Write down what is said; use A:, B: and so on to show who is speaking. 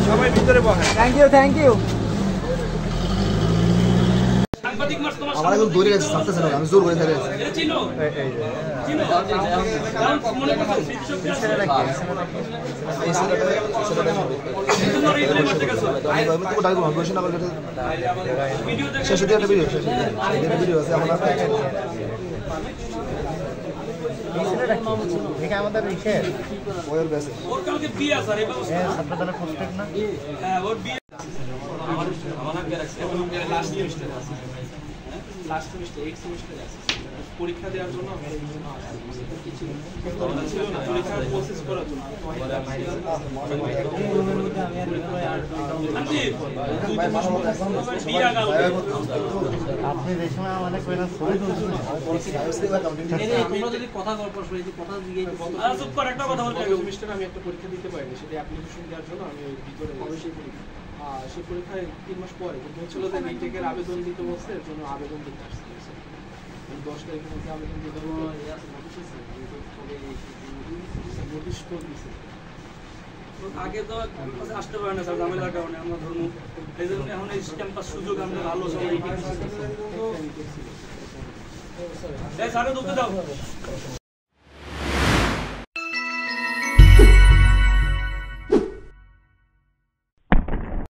A: সবাই ভিতরে বসেন।
B: Thank you.
C: আমার এখন দৌড়ে গেছে, ছাড়তেছে না, আমি জোর করে ধরে আছি। শেষে দিয়ে একটা ভিডিও আছে আমার
B: আমাদের ইসের
C: ওর কাছে
A: ওর কালকে বিয়ে আছে রে বাবা।
B: হ্যাঁ ছাত্রদলের পোস্টেড না?
A: হ্যাঁ ওর বিয়ে আমার নাম রাখছে এবং লাস্ট সেমিস্টার আছে। লাস্ট সেমিস্টার 8 সেমিস্টার আছে। পরীক্ষা দেওয়ার জন্য কিছু ছিল না, পরীক্ষার প্রসেস করার জন্য।
B: আপনি যে সময় আমাদের কইরা ছবি তুলছেন,
A: তোমরা যদি কথা গল্প শুনি যে কথা দিয়ে চুপ কর, একটা কথা বলতে হবে। সেমিস্টারে আমি একটা পরীক্ষা দিতে পারিনি, সেটা অ্যাপ্লিকেশন দেওয়ার জন্য আমি ভিতরে অবশ্যই পরীক্ষা সেই পরীক্ষায় 3 মাস পরে কিন্তু হচ্ছিল যে রিটেকের আবেদন দিতে বলছে, এর জন্য আবেদন দিতে আসছে 10 তারিখের মধ্যে আবেদন দিতে হবে। নোটিশ তো দিছে আগে তো আসতে পারে না স্যার, ঝামেলার কারণে আমরা ধরুন এই জন্য এখন এই ক্যাম্পাস সুযোগ আমরা ভালো সবাই স্যার ঢুকতে দাও।